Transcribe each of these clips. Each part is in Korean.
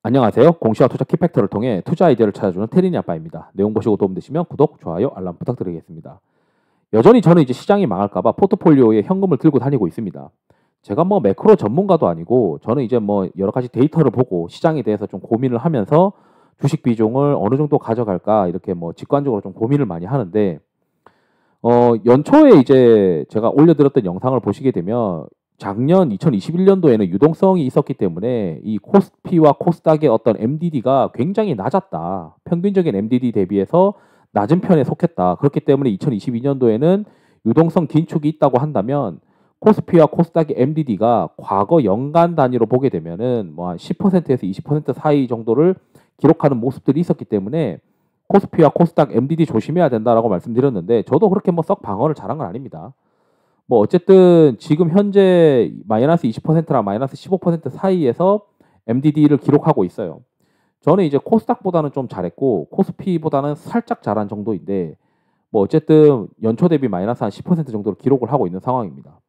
안녕하세요. 공시와 투자 키팩터를 통해 투자 아이디어를 찾아주는 테린이 아빠입니다. 내용 보시고 도움되시면 구독, 좋아요, 알람 부탁드리겠습니다. 여전히 저는 이제 시장이 망할까봐 포트폴리오에 현금을 들고 다니고 있습니다. 제가 뭐 매크로 전문가도 아니고 저는 이제 뭐 여러 가지 데이터를 보고 시장에 대해서 좀 고민을 하면서 주식 비중을 어느 정도 가져갈까 이렇게 뭐 직관적으로 좀 고민을 많이 하는데 연초에 이제 제가 올려드렸던 영상을 보시게 되면 작년 2021년도에는 유동성이 있었기 때문에 이 코스피와 코스닥의 어떤 MDD가 굉장히 낮았다. 평균적인 MDD 대비해서 낮은 편에 속했다. 그렇기 때문에 2022년도에는 유동성 긴축이 있다고 한다면 코스피와 코스닥의 MDD가 과거 연간 단위로 보게 되면은 뭐 한 10%에서 20% 사이 정도를 기록하는 모습들이 있었기 때문에 코스피와 코스닥 MDD 조심해야 된다라고 말씀드렸는데 저도 그렇게 뭐 썩 방어를 잘한 건 아닙니다. 뭐 어쨌든 지금 현재 마이너스 20%랑 마이너스 15% 사이에서 MDD를 기록하고 있어요. 저는 이제 코스닥보다는 좀 잘했고 코스피보다는 살짝 잘한 정도인데 뭐 어쨌든 연초 대비 마이너스 한 10% 정도로 기록을 하고 있는 상황입니다.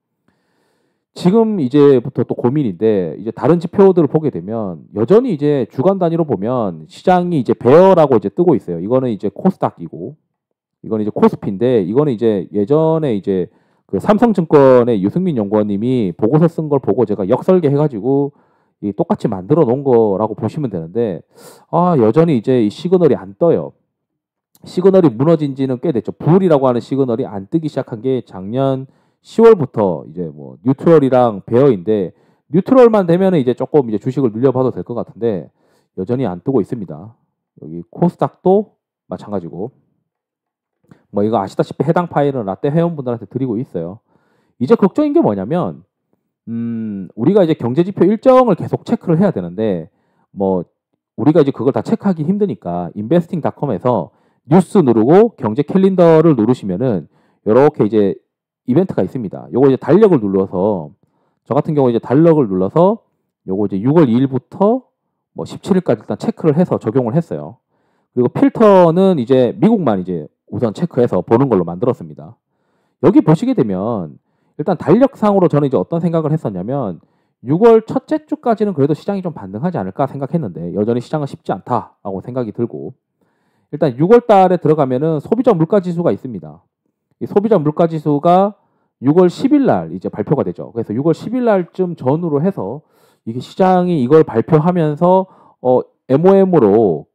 지금 이제부터 또 고민인데 이제 다른 지표들을 보게 되면 여전히 이제 주간 단위로 보면 시장이 이제 베어라고 이제 뜨고 있어요. 이거는 이제 코스닥이고 이거는 이제 코스피인데 이거는 이제 예전에 이제 그 삼성증권의 유승민 연구원님이 보고서 쓴 걸 보고 제가 역설계 해가지고 이 똑같이 만들어 놓은 거라고 보시면 되는데 여전히 이제 이 시그널이 안 떠요. 시그널이 무너진 지는 꽤 됐죠. 불이라고 하는 시그널이 안 뜨기 시작한 게 작년 10월부터 이제 뭐 뉴트럴이랑 베어인데 뉴트럴만 되면은 이제 조금 이제 주식을 늘려봐도 될 것 같은데 여전히 안 뜨고 있습니다. 여기 코스닥도 마찬가지고 뭐 이거 아시다시피 해당 파일은 라떼 회원분들한테 드리고 있어요. 이제 걱정인 게 뭐냐면 우리가 이제 경제지표 일정을 계속 체크를 해야 되는데 뭐 우리가 이제 그걸 다 체크하기 힘드니까 investing.com에서 뉴스 누르고 경제 캘린더를 누르시면은 이렇게 이제 이벤트가 있습니다. 요거 이제 달력을 눌러서 저 같은 경우 이제 달력을 눌러서 요거 이제 6월 2일부터 뭐 17일까지 일단 체크를 해서 적용을 했어요. 그리고 필터는 이제 미국만 이제 우선 체크해서 보는 걸로 만들었습니다. 여기 보시게 되면 일단 달력상으로 저는 이제 어떤 생각을 했었냐면 6월 첫째 주까지는 그래도 시장이 좀 반등하지 않을까 생각했는데 여전히 시장은 쉽지 않다라고 생각이 들고 일단 6월 달에 들어가면은 소비자 물가 지수가 있습니다. 이 소비자 물가 지수가 6월 10일 날 이제 발표가 되죠. 그래서 6월 10일 날쯤 전후로 해서 이게 시장이 이걸 발표하면서 MOM으로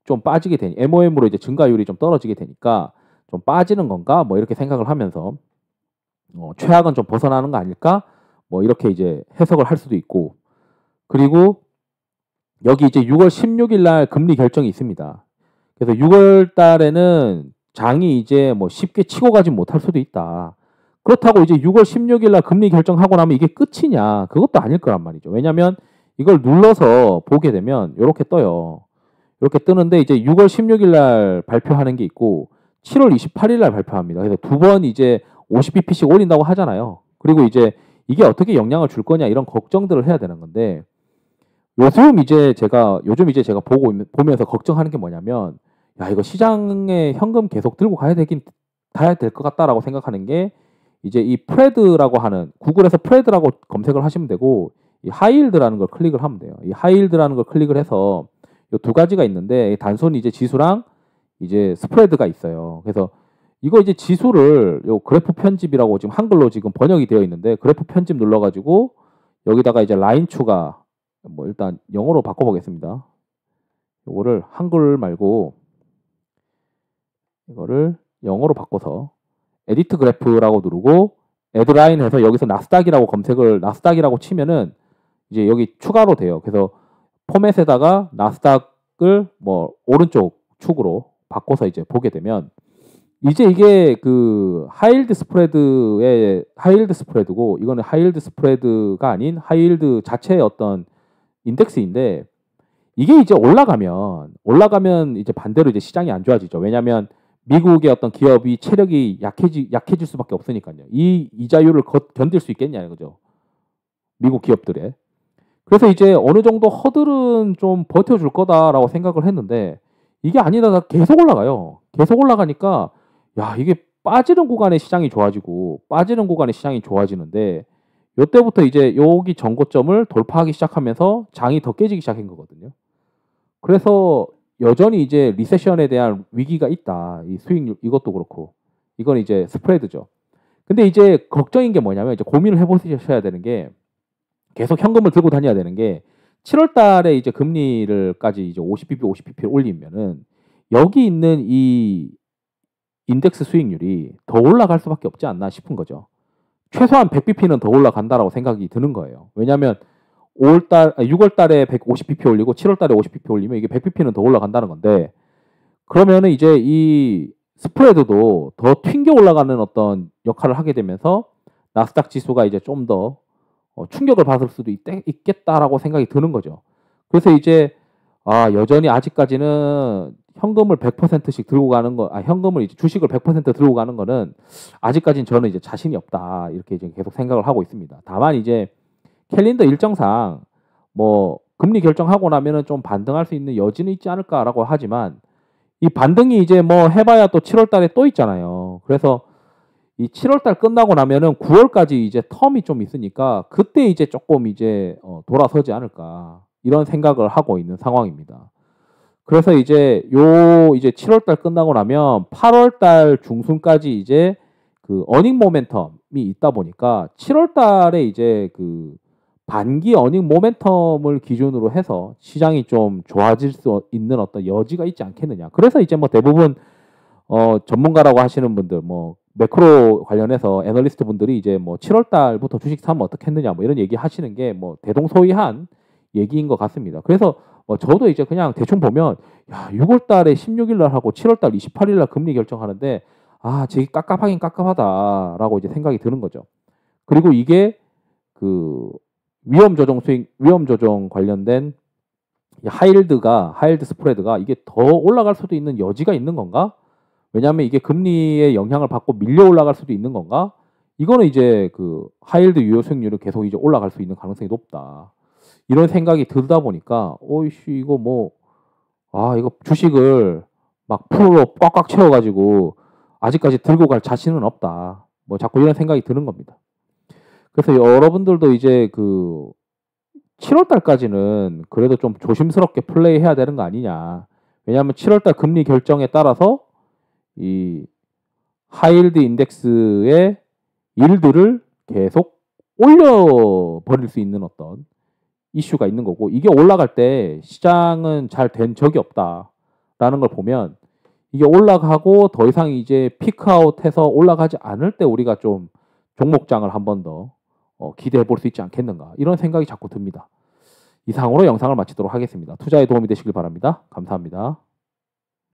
좀 빠지게 되니 MOM으로 이제 증가율이 좀 떨어지게 되니까 좀 빠지는 건가 뭐 이렇게 생각을 하면서 최악은 좀 벗어나는 거 아닐까 뭐 이렇게 이제 해석을 할 수도 있고 그리고 여기 이제 6월 16일 날 금리 결정이 있습니다. 그래서 6월 달에는 장이 이제 뭐 쉽게 치고 가지 못할 수도 있다. 그렇다고 이제 6월 16일 날 금리 결정하고 나면 이게 끝이냐? 그것도 아닐 거란 말이죠. 왜냐면 이걸 눌러서 보게 되면 이렇게 떠요. 이렇게 뜨는데 이제 6월 16일 날 발표하는 게 있고 7월 28일 날 발표합니다. 그래서 두 번 이제 50bp씩 올린다고 하잖아요. 그리고 이제 이게 어떻게 영향을 줄 거냐 이런 걱정들을 해야 되는 건데 요즘 이제 제가 보면서 걱정하는 게 뭐냐면 야 이거 시장에 현금 계속 들고 가야 될 것 같다라고 생각하는 게 이제 이 프레드라고 하는 구글에서 프레드라고 검색을 하시면 되고 이 하이힐드라는 걸 클릭을 하면 돼요. 이 하이힐드라는 걸 클릭을 해서 요 두 가지가 있는데 단순히 이제 지수랑 이제 스프레드가 있어요. 그래서 이거 이제 지수를 요 그래프 편집이라고 지금 한글로 지금 번역이 되어 있는데 그래프 편집 눌러가지고 여기다가 이제 라인 추가 뭐 일단 영어로 바꿔보겠습니다. 요거를 한글 말고 이거를 영어로 바꿔서 에디트 그래프라고 누르고 애드라인 해서 여기서 나스닥이라고 치면은 이제 여기 추가로 돼요. 그래서 포맷에다가 나스닥을 뭐 오른쪽 축으로 바꿔서 이제 보게 되면 이제 이게 그 하이힐드 스프레드고 이거는 하이힐드 스프레드가 아닌 하이힐드 자체의 어떤 인덱스인데 이게 이제 올라가면 이제 반대로 이제 시장이 안 좋아지죠. 왜냐하면 미국의 어떤 기업이 체력이 약해질 수밖에 없으니까요. 이 이자율을 견딜 수 있겠냐는 거죠. 미국 기업들의. 그래서 이제 어느 정도 허들은 좀 버텨줄 거다라고 생각을 했는데 이게 아니다 계속 올라가요. 계속 올라가니까 야 이게 빠지는 구간에 시장이 좋아지는데 이때부터 이제 여기 전고점을 돌파하기 시작하면서 장이 더 깨지기 시작한 거거든요. 그래서 여전히 이제 리세션에 대한 위기가 있다. 이 수익률 이것도 그렇고 이건 이제 스프레드죠. 근데 이제 걱정인 게 뭐냐면 이제 고민을 해보셔야 되는 게 계속 현금을 들고 다녀야 되는 게 7월 달에 이제 금리를까지 이제 50bp, 50bp 올리면은 여기 있는 이 인덱스 수익률이 더 올라갈 수밖에 없지 않나 싶은 거죠. 최소한 100bp는 더 올라간다라고 생각이 드는 거예요. 왜냐하면 6월 달에 150bp 올리고 7월 달에 50bp 올리면 이게 100bp는 더 올라간다는 건데 그러면은 이제 이 스프레드도 더 튕겨 올라가는 어떤 역할을 하게 되면서 나스닥 지수가 이제 좀 더 충격을 받을 수도 있겠다라고 생각이 드는 거죠. 그래서 이제 여전히 아직까지는 현금을 100%씩 들고 가는 거, 현금을 이제 주식을 100% 들고 가는 거는 아직까지는 저는 이제 자신이 없다 이렇게 이제 계속 생각을 하고 있습니다. 다만 이제 캘린더 일정상 뭐 금리 결정하고 나면은 좀 반등할 수 있는 여지는 있지 않을까라고 하지만 이 반등이 이제 뭐 해봐야 또 7월 달에 또 있잖아요. 그래서 이 7월 달 끝나고 나면은 9월까지 이제 텀이 좀 있으니까 그때 이제 조금 이제 돌아서지 않을까 이런 생각을 하고 있는 상황입니다. 그래서 이제 이제 7월 달 끝나고 나면 8월 달 중순까지 이제 그 어닝 모멘텀이 있다 보니까 7월 달에 이제 그 반기 어닝 모멘텀을 기준으로 해서 시장이 좀 좋아질 수 있는 어떤 여지가 있지 않겠느냐. 그래서 이제 뭐 대부분 전문가라고 하시는 분들 뭐 매크로 관련해서 애널리스트 분들이 이제 뭐 7월 달부터 주식 사면 어떻겠느냐 뭐 이런 얘기 하시는 게 뭐 대동소이한 얘기인 것 같습니다. 그래서 저도 이제 그냥 대충 보면 6월 달에 16일 날 하고 7월 달 28일 날 금리 결정하는데 되게 깝깝하긴 깝깝하다라고 이제 생각이 드는 거죠. 그리고 이게 그 위험 조정 관련된 하이힐드 스프레드가 이게 더 올라갈 수도 있는 여지가 있는 건가? 왜냐하면 이게 금리의 영향을 받고 밀려 올라갈 수도 있는 건가? 이거는 이제 그 하이힐드 유효 수익률은 계속 이제 올라갈 수 있는 가능성이 높다. 이런 생각이 들다 보니까 이거 뭐 이거 주식을 막 풀로 꽉꽉 채워가지고 아직까지 들고 갈 자신은 없다. 뭐 자꾸 이런 생각이 드는 겁니다. 그래서 여러분들도 이제 그 7월 달까지는 그래도 좀 조심스럽게 플레이해야 되는 거 아니냐. 왜냐하면 7월 달 금리 결정에 따라서 이 하이힐드 인덱스의 일들을 계속 올려버릴 수 있는 어떤 이슈가 있는 거고 이게 올라갈 때 시장은 잘 된 적이 없다라는 걸 보면 이게 올라가고 더 이상 이제 피크아웃해서 올라가지 않을 때 우리가 좀 종목장을 한 번 더 기대해 볼 수 있지 않겠는가 이런 생각이 자꾸 듭니다. 이상으로 영상을 마치도록 하겠습니다. 투자에 도움이 되시길 바랍니다. 감사합니다.